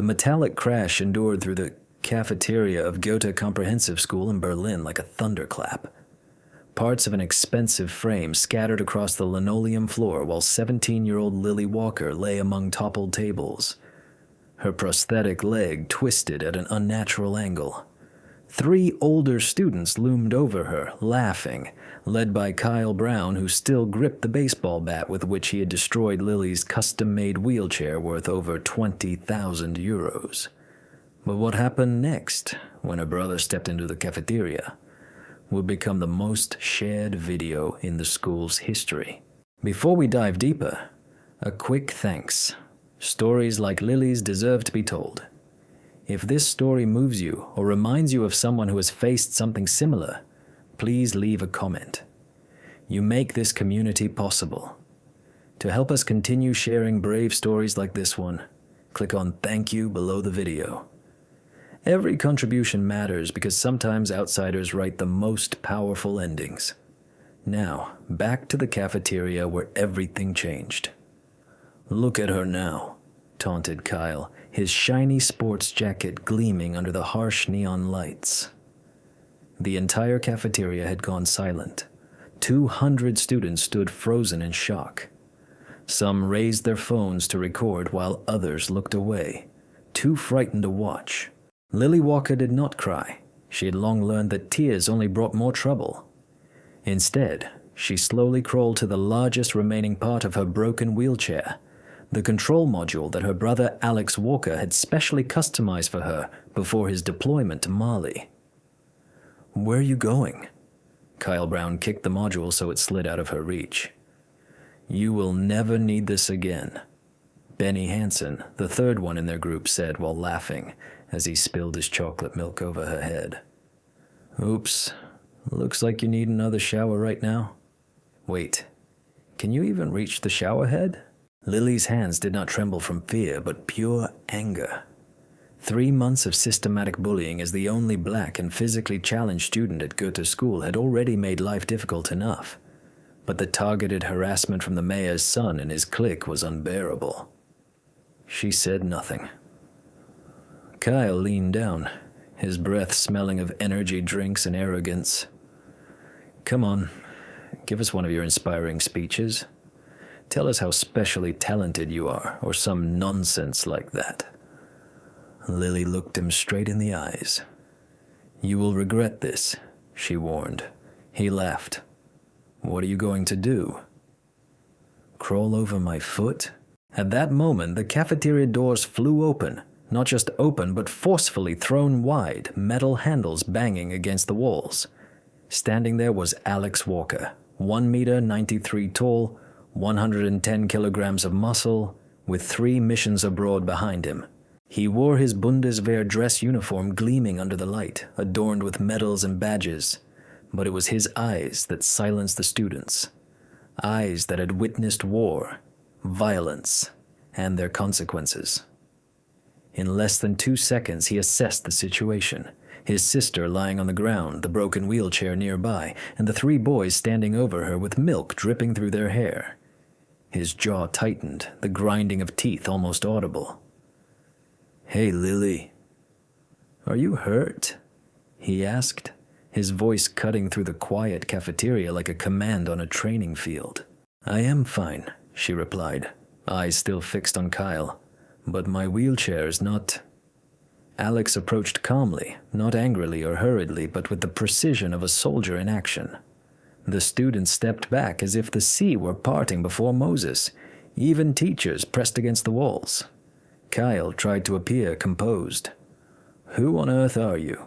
The metallic crash endured through the cafeteria of Goethe Comprehensive School in Berlin like a thunderclap. Parts of an expensive frame scattered across the linoleum floor while 17-year-old Lily Walker lay among toppled tables. Her prosthetic leg twisted at an unnatural angle. 3 older students loomed over her, laughing, led by Kyle Brown, who still gripped the baseball bat with which he had destroyed Lily's custom-made wheelchair worth over 20,000 euros. But what happened next, when her brother stepped into the cafeteria, would become the most shared video in the school's history. Before we dive deeper, a quick thanks. Stories like Lily's deserve to be told. If this story moves you or reminds you of someone who has faced something similar, please leave a comment. You make this community possible. To help us continue sharing brave stories like this one, click on Thank You below the video. Every contribution matters because sometimes outsiders write the most powerful endings. Now, back to the cafeteria where everything changed. "Look at her now," taunted Kyle, his shiny sports jacket gleaming under the harsh neon lights. The entire cafeteria had gone silent. 200 students stood frozen in shock. Some raised their phones to record while others looked away, too frightened to watch. Lily Walker did not cry. She had long learned that tears only brought more trouble. Instead, she slowly crawled to the largest remaining part of her broken wheelchair, the control module that her brother Alex Walker had specially customized for her before his deployment to Mali. "Where are you going?" Kyle Brown kicked the module so it slid out of her reach. "You will never need this again," Benny Hansen, the third one in their group, said while laughing as he spilled his chocolate milk over her head. "Oops, looks like you need another shower right now." "Wait, can you even reach the shower head?" Lily's hands did not tremble from fear, but pure anger. 3 months of systematic bullying as the only black and physically challenged student at Goethe School had already made life difficult enough, but the targeted harassment from the mayor's son and his clique was unbearable. She said nothing. Kyle leaned down, his breath smelling of energy drinks and arrogance. "Come on, give us one of your inspiring speeches. Tell us how specially talented you are, or some nonsense like that." Lily looked him straight in the eyes. "You will regret this," she warned. He laughed. "What are you going to do? Crawl over my foot?" At that moment, the cafeteria doors flew open, not just open, but forcefully thrown wide, metal handles banging against the walls. Standing there was Alex Walker, 1 meter 93 tall, 110 kilograms of muscle, with 3 missions abroad behind him. He wore his Bundeswehr dress uniform gleaming under the light, adorned with medals and badges, but it was his eyes that silenced the students. Eyes that had witnessed war, violence, and their consequences. In less than 2 seconds, he assessed the situation. His sister lying on the ground, the broken wheelchair nearby, and the 3 boys standing over her with milk dripping through their hair. His jaw tightened, the grinding of teeth almost audible. "Hey, Lily. Are you hurt?" he asked, his voice cutting through the quiet cafeteria like a command on a training field. "I am fine," she replied, eyes still fixed on Kyle. "But my wheelchair is not—" Alex approached calmly, not angrily or hurriedly, but with the precision of a soldier in action. The students stepped back as if the sea were parting before Moses. Even teachers pressed against the walls. Kyle tried to appear composed. "Who on earth are you?"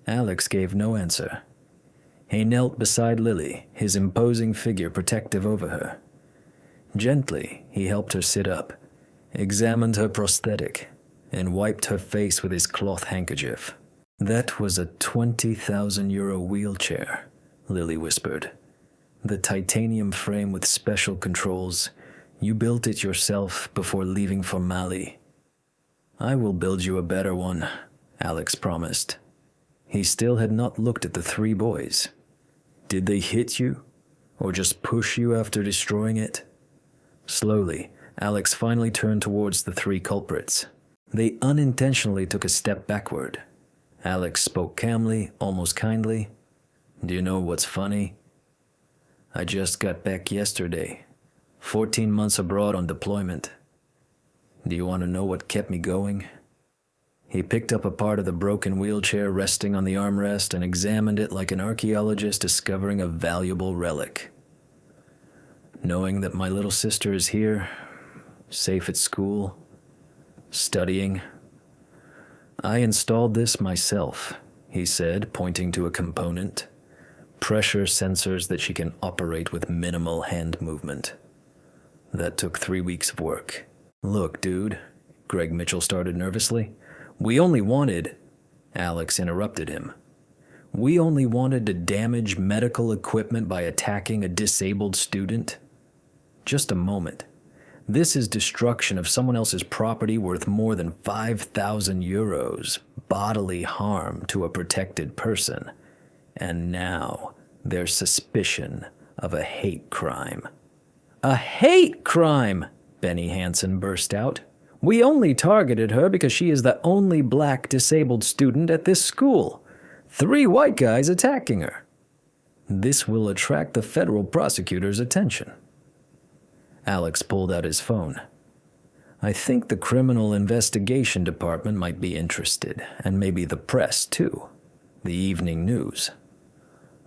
Alex gave no answer. He knelt beside Lily, his imposing figure protective over her. Gently, he helped her sit up, examined her prosthetic, and wiped her face with his cloth handkerchief. "That was a 20,000 euro wheelchair," Lily whispered. "The titanium frame with special controls. You built it yourself before leaving for Mali." "I will build you a better one," Alex promised. He still had not looked at the 3 boys. "Did they hit you? Or just push you after destroying it?" Slowly, Alex finally turned towards the 3 culprits. They unintentionally took a step backward. Alex spoke calmly, almost kindly. Do you know what's funny? I just got back yesterday. 14 months abroad on deployment. Do you want to know what kept me going? He picked up a part of the broken wheelchair resting on the armrest and examined it like an archaeologist discovering a valuable relic. Knowing that my little sister is here, safe at school, studying. I installed this myself, he said, pointing to a component. Pressure sensors that she can operate with minimal hand movement. That took 3 weeks of work. Look, dude, Greg Mitchell started nervously. We only wanted... Alex interrupted him. We only wanted to damage medical equipment by attacking a disabled student. Just a moment. This is destruction of someone else's property worth more than 5,000 euros, bodily harm to a protected person. And now there's suspicion of a hate crime. A hate crime! Benny Hansen burst out. We only targeted her because she is the only black disabled student at this school. 3 white guys attacking her. This will attract the federal prosecutor's attention. Alex pulled out his phone. I think the criminal investigation department might be interested, and maybe the press too. The evening news.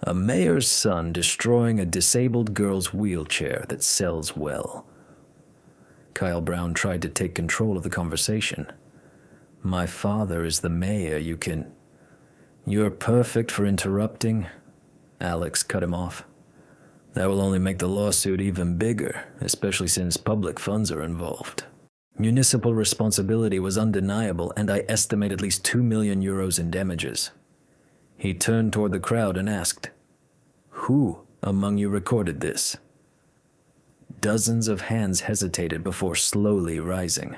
A mayor's son destroying a disabled girl's wheelchair that sells well. Kyle Brown tried to take control of the conversation. My father is the mayor, You're perfect for interrupting. Alex cut him off. That will only make the lawsuit even bigger, especially since public funds are involved. Municipal responsibility was undeniable, and I estimate at least 2 million euros in damages. He turned toward the crowd and asked, Who among you recorded this? Dozens of hands hesitated before slowly rising.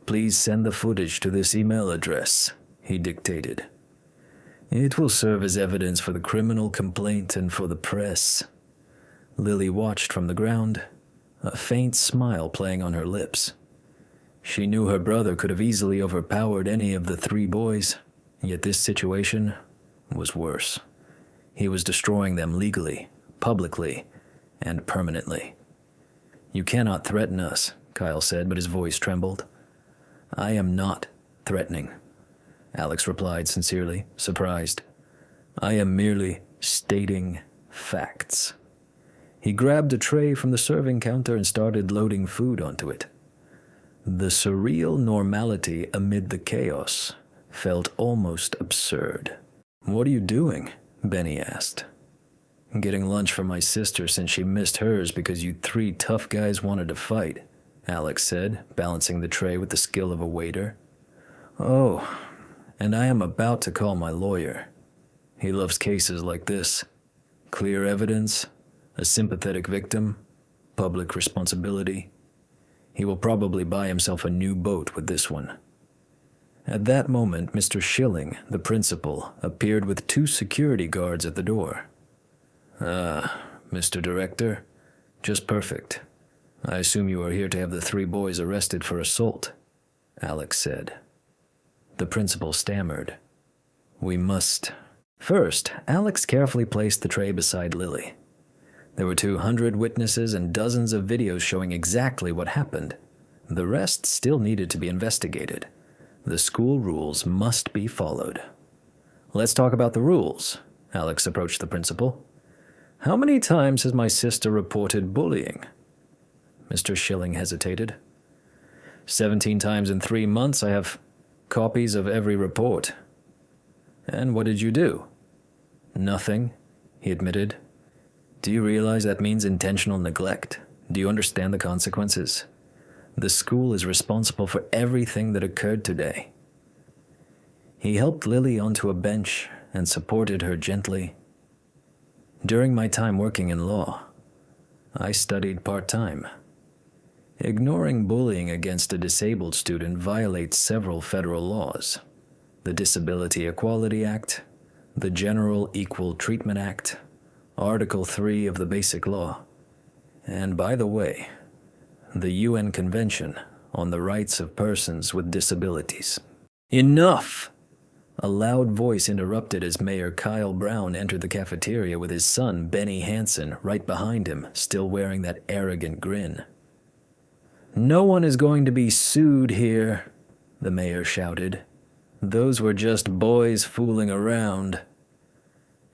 Please send the footage to this email address, he dictated. It will serve as evidence for the criminal complaint and for the press. Lily watched from the ground, a faint smile playing on her lips. She knew her brother could have easily overpowered any of the 3 boys, yet this situation was worse. He was destroying them legally, publicly, and permanently. You cannot threaten us, Kyle said, but his voice trembled. I am not threatening, Alex replied sincerely, surprised. I am merely stating facts. He grabbed a tray from the serving counter and started loading food onto it. The surreal normality amid the chaos felt almost absurd. What are you doing? Benny asked. Getting lunch for my sister since she missed hers because you 3 tough guys wanted to fight, Alex said, balancing the tray with the skill of a waiter. Oh, and I am about to call my lawyer. He loves cases like this. Clear evidence, a sympathetic victim, public responsibility. He will probably buy himself a new boat with this one. At that moment, Mr. Schilling, the principal, appeared with 2 security guards at the door. Mr. Director, just perfect. I assume you are here to have the 3 boys arrested for assault, Alex said. The principal stammered. We must... First, Alex carefully placed the tray beside Lily. There were 200 witnesses and dozens of videos showing exactly what happened. The rest still needed to be investigated. The school rules must be followed. Let's talk about the rules, Alex approached the principal. How many times has my sister reported bullying? Mr. Schilling hesitated. 17 times in 3 months. I have copies of every report. And what did you do? Nothing, he admitted. Do you realize that means intentional neglect? Do you understand the consequences? The school is responsible for everything that occurred today. He helped Lily onto a bench and supported her gently. During my time working in law, I studied part-time. Ignoring bullying against a disabled student violates several federal laws. The Disability Equality Act, the General Equal Treatment Act, Article 3 of the Basic Law, and by the way, the UN Convention on the rights of persons with disabilities. Enough! A loud voice interrupted as Mayor Kyle Brown entered the cafeteria with his son, Benny Hansen, right behind him, still wearing that arrogant grin. "No one is going to be sued here," the mayor shouted. "Those were just boys fooling around."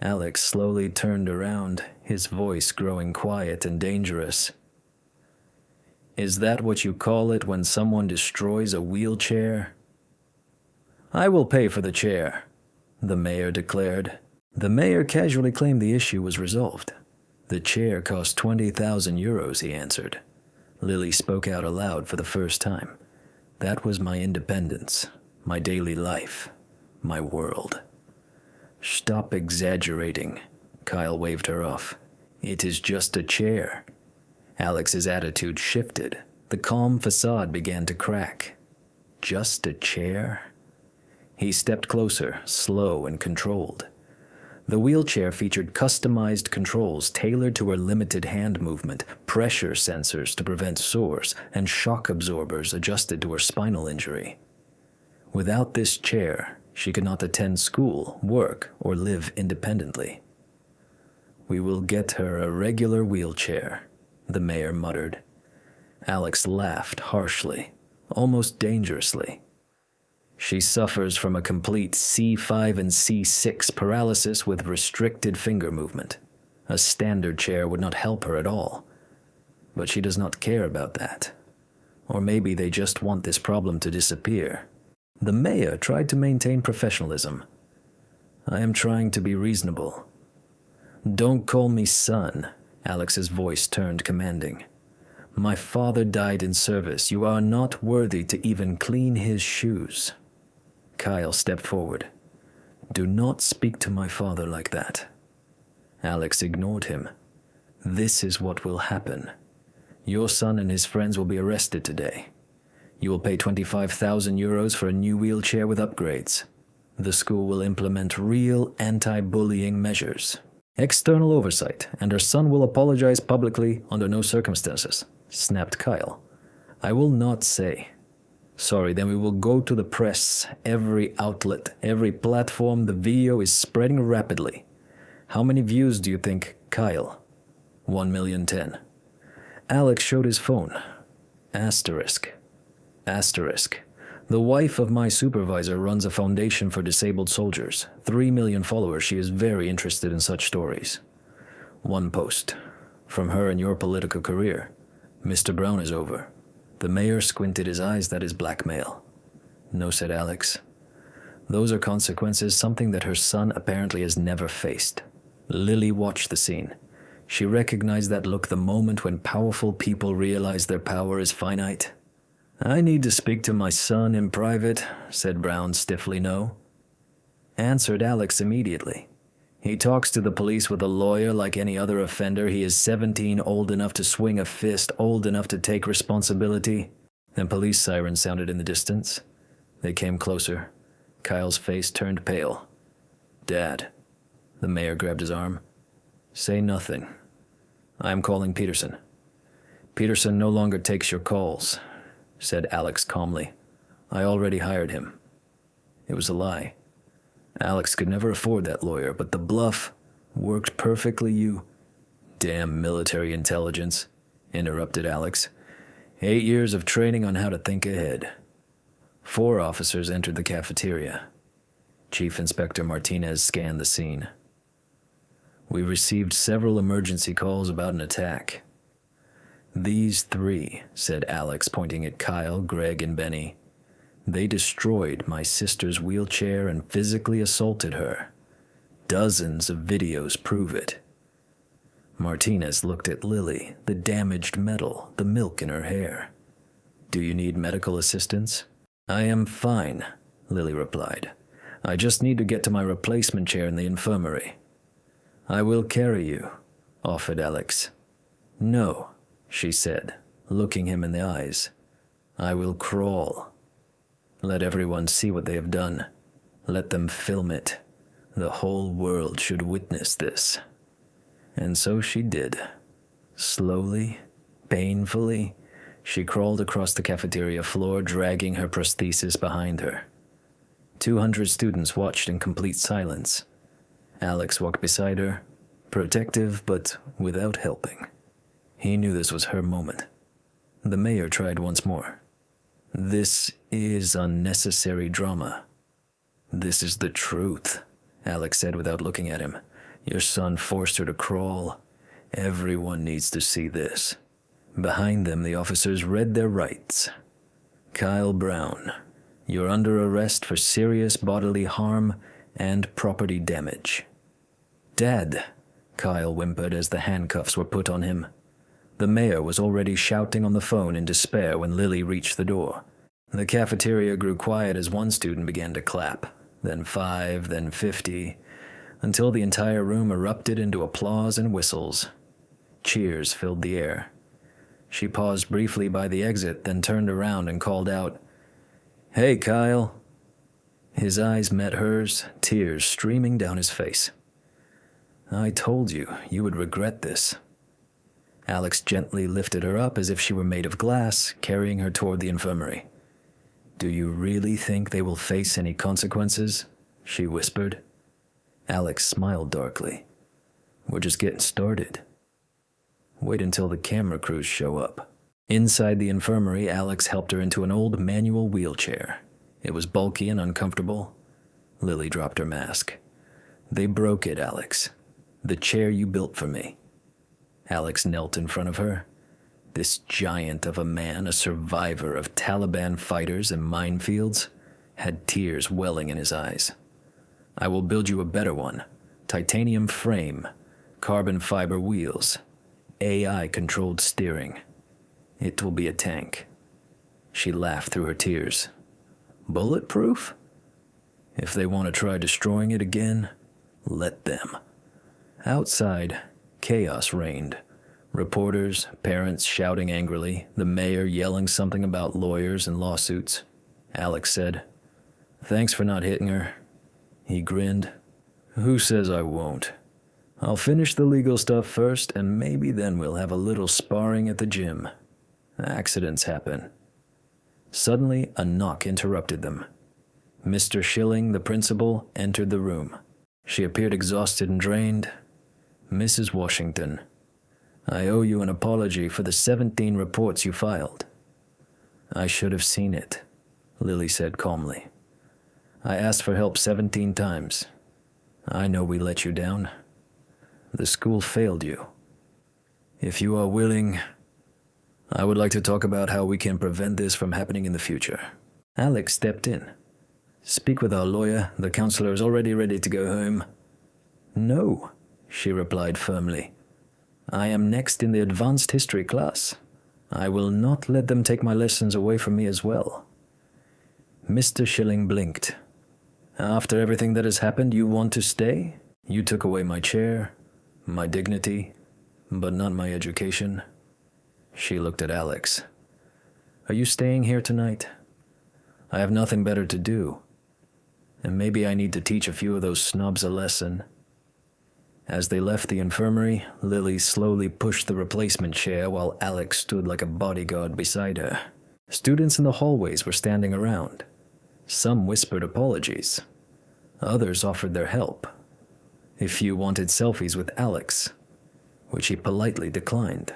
Alex slowly turned around, his voice growing quiet and dangerous. "Is that what you call it when someone destroys a wheelchair?" "I will pay for the chair," the mayor declared. The mayor casually claimed the issue was resolved. "The chair cost 20,000 euros, he answered. Lily spoke out aloud for the first time. "That was my independence, my daily life, my world." "Stop exaggerating," Kyle waved her off. "It is just a chair." Alex's attitude shifted. The calm facade began to crack. "Just a chair?" He stepped closer, slow and controlled. The wheelchair featured customized controls tailored to her limited hand movement, pressure sensors to prevent sores, and shock absorbers adjusted to her spinal injury. Without this chair, she could not attend school, work, or live independently. "We will get her a regular wheelchair," the mayor muttered. Alex laughed harshly, almost dangerously. "She suffers from a complete C5 and C6 paralysis with restricted finger movement. A standard chair would not help her at all. But she does not care about that. Or maybe they just want this problem to disappear." The mayor tried to maintain professionalism. "I am trying to be reasonable." "Don't call me son," Alex's voice turned commanding. "My father died in service. You are not worthy to even clean his shoes." Kyle stepped forward. "Do not speak to my father like that." Alex ignored him. "This is what will happen. Your son and his friends will be arrested today. You will pay 25,000 euros for a new wheelchair with upgrades. The school will implement real anti-bullying measures. External oversight, and her son will apologize publicly under no circumstances," snapped Kyle. "I will not say. Sorry, then we will go to the press, every outlet, every platform. The video is spreading rapidly. How many views do you think, Kyle?" 1,010,000. Alex showed his phone. Asterisk. Asterisk. "The wife of my supervisor runs a foundation for disabled soldiers. 3 million followers. She is very interested in such stories." One post. "From her and your political career. Mr. Brown is over." The mayor squinted his eyes. "That is blackmail." "No," said Alex. "Those are consequences, something that her son apparently has never faced." Lily watched the scene. She recognized that look the moment when powerful people realize their power is finite. "I need to speak to my son in private," said Brown stiffly. "No." Answered Alex immediately. "He talks to the police with a lawyer like any other offender. He is 17, old enough to swing a fist, old enough to take responsibility." Then police sirens sounded in the distance. They came closer. Kyle's face turned pale. "Dad." The mayor grabbed his arm. "Say nothing. I am calling Peterson." "Peterson no longer takes your calls," said Alex calmly. "I already hired him." It was a lie. Alex could never afford that lawyer, but the bluff worked perfectly. "You..." "Damn military intelligence," interrupted Alex. 8 years of training on how to think ahead." 4 officers entered the cafeteria. Chief Inspector Martinez scanned the scene. "We received several emergency calls about an attack." "These 3, said Alex, pointing at Kyle, Greg, and Benny. "They destroyed my sister's wheelchair and physically assaulted her. Dozens of videos prove it." Martinez looked at Lily, the damaged metal, the milk in her hair. "Do you need medical assistance?" "I am fine," Lily replied. "I just need to get to my replacement chair in the infirmary." "I will carry you," offered Alex. "No," she said, looking him in the eyes. "I will crawl. Let everyone see what they have done. Let them film it. The whole world should witness this." And so she did. Slowly, painfully, She crawled across the cafeteria floor, dragging her prosthesis behind her. 200 students watched in complete silence. Alex walked beside her, protective but without helping. He knew this was her moment. The mayor tried once more. "This is unnecessary drama." "This is the truth," Alex said without looking at him. "Your son forced her to crawl. Everyone needs to see this." Behind them, the officers read their rights. "Kyle Brown, you're under arrest for serious bodily harm and property damage." "Dad," Kyle whimpered as the handcuffs were put on him. The mayor was already shouting on the phone in despair when Lily reached the door. The cafeteria grew quiet as one student began to clap, then 5, then 50, until the entire room erupted into applause and whistles. Cheers filled the air. She paused briefly by the exit, then turned around and called out, "Hey, Kyle." His eyes met hers, tears streaming down his face. "I told you, you would regret this." Alex gently lifted her up as if she were made of glass, carrying her toward the infirmary. "Do you really think they will face any consequences?" she whispered. Alex smiled darkly. "We're just getting started. Wait until the camera crews show up." Inside the infirmary, Alex helped her into an old manual wheelchair. It was bulky and uncomfortable. Lily dropped her mask. "They broke it, Alex. The chair you built for me." Alex knelt in front of her. This giant of a man, a survivor of Taliban fighters and minefields, had tears welling in his eyes. "I will build you a better one. Titanium frame, carbon fiber wheels, AI-controlled steering. It will be a tank." She laughed through her tears. "Bulletproof? If they want to try destroying it again, let them." Outside, chaos reigned. Reporters, parents shouting angrily, the mayor yelling something about lawyers and lawsuits. Alex said, "Thanks for not hitting her." He grinned. "Who says I won't? I'll finish the legal stuff first, and maybe then we'll have a little sparring at the gym. Accidents happen." Suddenly, a knock interrupted them. Mr. Schilling, the principal, entered the room. She appeared exhausted and drained. "Mrs. Washington, I owe you an apology for the 17 reports you filed." "I should have seen it," Lily said calmly. "I asked for help 17 times. I know we let you down. The school failed you. If you are willing, I would like to talk about how we can prevent this from happening in the future." Alex stepped in. "Speak with our lawyer. The counselor is already ready to go home." "No," she replied firmly. "I am next in the advanced history class. I will not let them take my lessons away from me as well." Mr. Schilling blinked. "After everything that has happened, you want to stay? You took away my chair, my dignity, but not my education." She looked at Alex. "Are you staying here tonight? I have nothing better to do, and maybe I need to teach a few of those snobs a lesson." As they left the infirmary, Lily slowly pushed the replacement chair while Alex stood like a bodyguard beside her. Students in the hallways were standing around. Some whispered apologies. Others offered their help. A few wanted selfies with Alex, which he politely declined.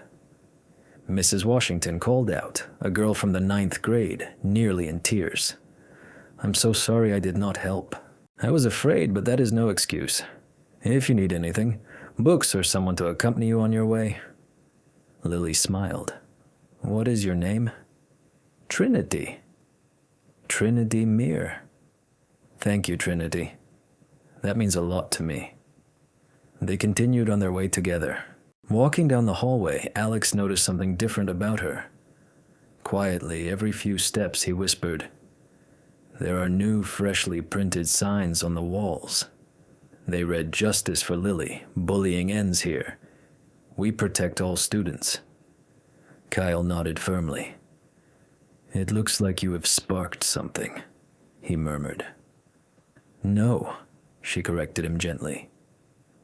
Mrs. Washington called out, a girl from the 9th grade, nearly in tears. "I'm so sorry I did not help. I was afraid, but that is no excuse. If you need anything, books or someone to accompany you on your way." Lily smiled. "What is your name?" "Trinity." "Trinity Meir." "Thank you, Trinity. That means a lot to me." They continued on their way together. Walking down the hallway, Alex noticed something different about her. Quietly, every few steps, he whispered, "There are new, freshly printed signs on the walls. They read, 'Justice for Lily. Bullying ends here. We protect all students.'" Kyle nodded firmly. "It looks like you have sparked something," he murmured. "No," she corrected him gently.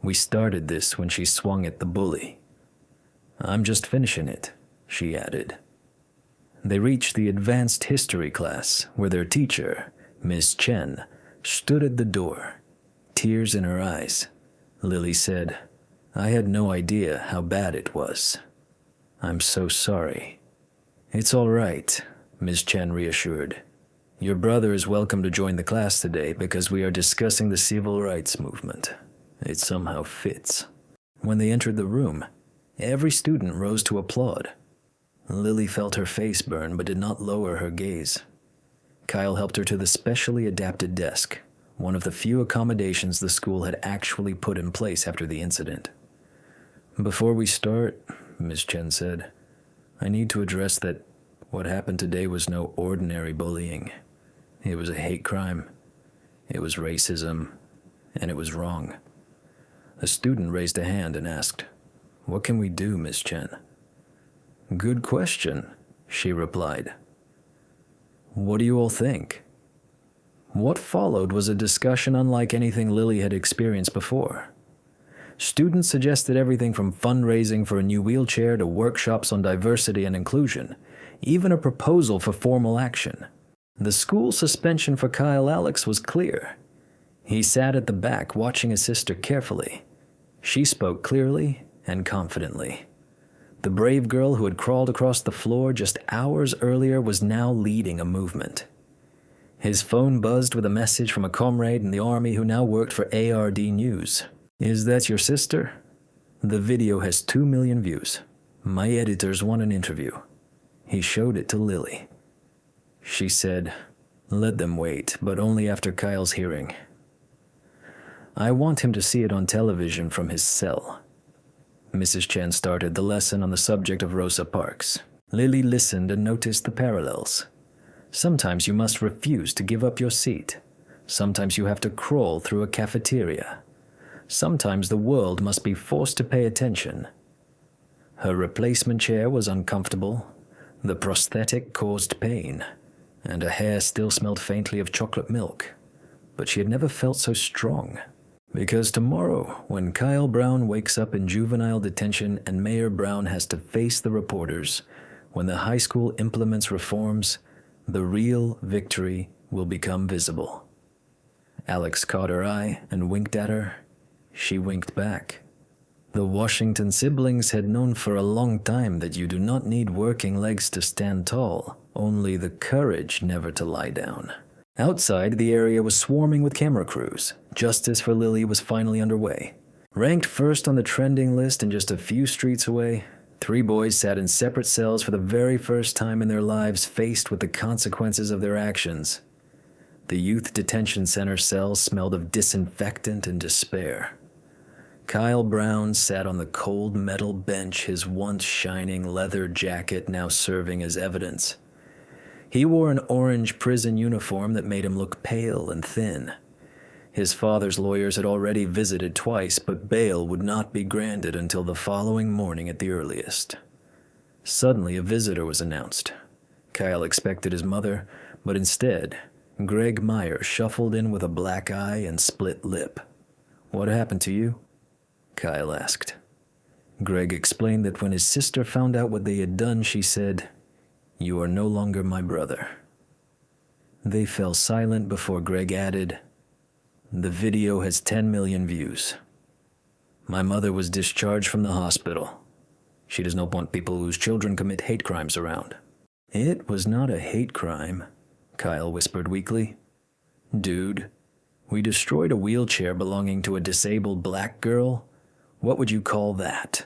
"We started this when she swung at the bully. I'm just finishing it," she added. They reached the advanced history class, where their teacher, Miss Chen, stood at the door, tears in her eyes. Lily said, "I had no idea how bad it was. I'm so sorry." "It's all right," Miss Chen reassured. "Your brother is welcome to join the class today because we are discussing the civil rights movement. It somehow fits." When they entered the room, every student rose to applaud. Lily felt her face burn but did not lower her gaze. Kyle helped her to the specially adapted desk, one of the few accommodations the school had actually put in place after the incident. "Before we start," Miss Chen said, "I need to address that what happened today was no ordinary bullying. It was a hate crime. It was racism, and it was wrong." A student raised a hand and asked, "What can we do, Miss Chen?" "Good question," she replied. "What do you all think?" What followed was a discussion unlike anything Lily had experienced before. Students suggested everything from fundraising for a new wheelchair to workshops on diversity and inclusion, even a proposal for formal action. The school suspension for Kyle Alex was clear. He sat at the back watching his sister carefully. She spoke clearly and confidently. The brave girl who had crawled across the floor just hours earlier was now leading a movement. His phone buzzed with a message from a comrade in the army who now worked for ARD News. "Is that your sister? The video has 2 million views. My editors want an interview." He showed it to Lily. She said, "Let them wait, but only after Kyle's hearing. I want him to see it on television from his cell." Mrs. Chen started the lesson on the subject of Rosa Parks. Lily listened and noticed the parallels. Sometimes you must refuse to give up your seat. Sometimes you have to crawl through a cafeteria. Sometimes the world must be forced to pay attention. Her replacement chair was uncomfortable. The prosthetic caused pain, and her hair still smelled faintly of chocolate milk. But she had never felt so strong. Because tomorrow, when Kyle Brown wakes up in juvenile detention and Mayor Brown has to face the reporters, when the high school implements reforms, the real victory will become visible. Alex caught her eye and winked at her. She winked back. The Washington siblings had known for a long time that you do not need working legs to stand tall, only the courage never to lie down. Outside, the area was swarming with camera crews. Justice for Lily was finally underway. Ranked first on the trending list and just a few streets away, 3 boys sat in separate cells for the very first time in their lives, faced with the consequences of their actions. The youth detention center cells smelled of disinfectant and despair. Kyle Brown sat on the cold metal bench, his once shining leather jacket now serving as evidence. He wore an orange prison uniform that made him look pale and thin. His father's lawyers had already visited twice, but bail would not be granted until the following morning at the earliest. Suddenly, a visitor was announced. Kyle expected his mother, but instead, Greg Meyer shuffled in with a black eye and split lip. "What happened to you?" Kyle asked. Greg explained that when his sister found out what they had done, she said, "You are no longer my brother." They fell silent before Greg added, "The video has 10 million views. My mother was discharged from the hospital. She does not want people whose children commit hate crimes around." "It was not a hate crime," Kyle whispered weakly. "Dude, we destroyed a wheelchair belonging to a disabled black girl. What would you call that?"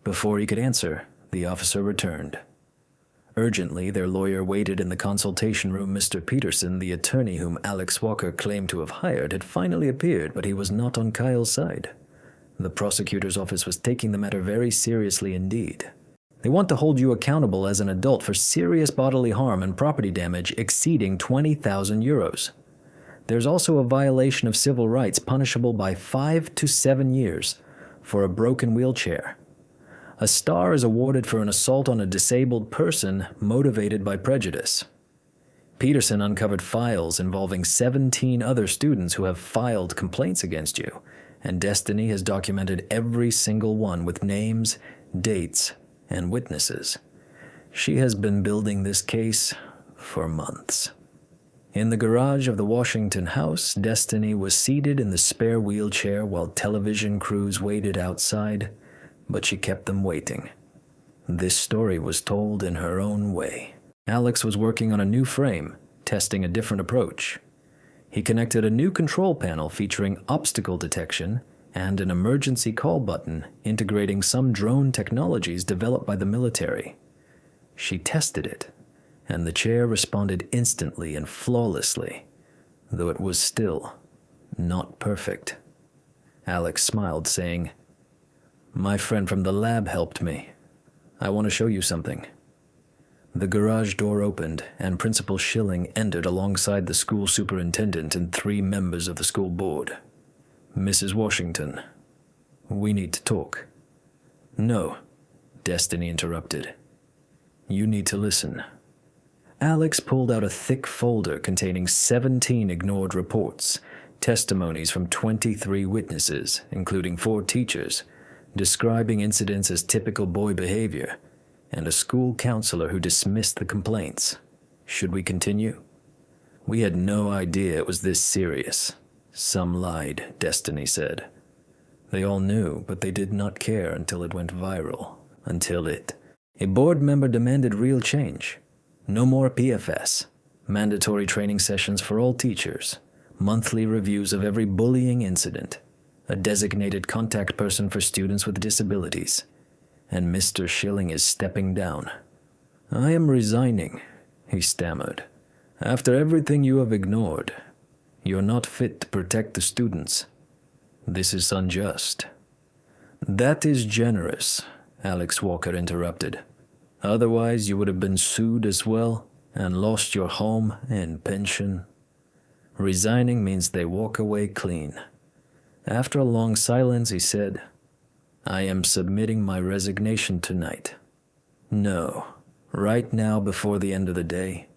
Before he could answer, the officer returned. Urgently, their lawyer waited in the consultation room. Mr. Peterson, the attorney whom Alex Walker claimed to have hired, had finally appeared, but he was not on Kyle's side. The prosecutor's office was taking the matter very seriously indeed. "They want to hold you accountable as an adult for serious bodily harm and property damage exceeding 20,000 euros. There's also a violation of civil rights punishable by 5 to 7 years for a broken wheelchair. A star is awarded for an assault on a disabled person motivated by prejudice." Peterson uncovered files involving 17 other students who have filed complaints against you, and Destiny has documented every single one with names, dates, and witnesses. She has been building this case for months. In the garage of the Washington house, Destiny was seated in the spare wheelchair while television crews waited outside, but she kept them waiting. This story was told in her own way. Alex was working on a new frame, testing a different approach. He connected a new control panel featuring obstacle detection and an emergency call button integrating some drone technologies developed by the military. She tested it, and the chair responded instantly and flawlessly, though it was still not perfect. Alex smiled, saying, "My friend from the lab helped me. I want to show you something." The garage door opened, and Principal Schilling entered alongside the school superintendent and 3 members of the school board. "Mrs. Washington, we need to talk." "No," Destiny interrupted. "You need to listen." Alex pulled out a thick folder containing 17 ignored reports, testimonies from 23 witnesses, including 4 teachers, describing incidents as typical boy behavior, and a school counselor who dismissed the complaints. Should we continue? We had no idea it was this serious. Some lied, Destiny said. They all knew, but they did not care until it went viral. A board member demanded real change. No more PFS, mandatory training sessions for all teachers, monthly reviews of every bullying incident, a designated contact person for students with disabilities, and Mr. Schilling is stepping down. "I am resigning," he stammered. "After everything you have ignored, you're not fit to protect the students. This is unjust." "That is generous," Alex Walker interrupted. "Otherwise you would have been sued as well and lost your home and pension." Resigning means they walk away clean. After a long silence, he said, "I am submitting my resignation tonight. No, right now before the end of the day,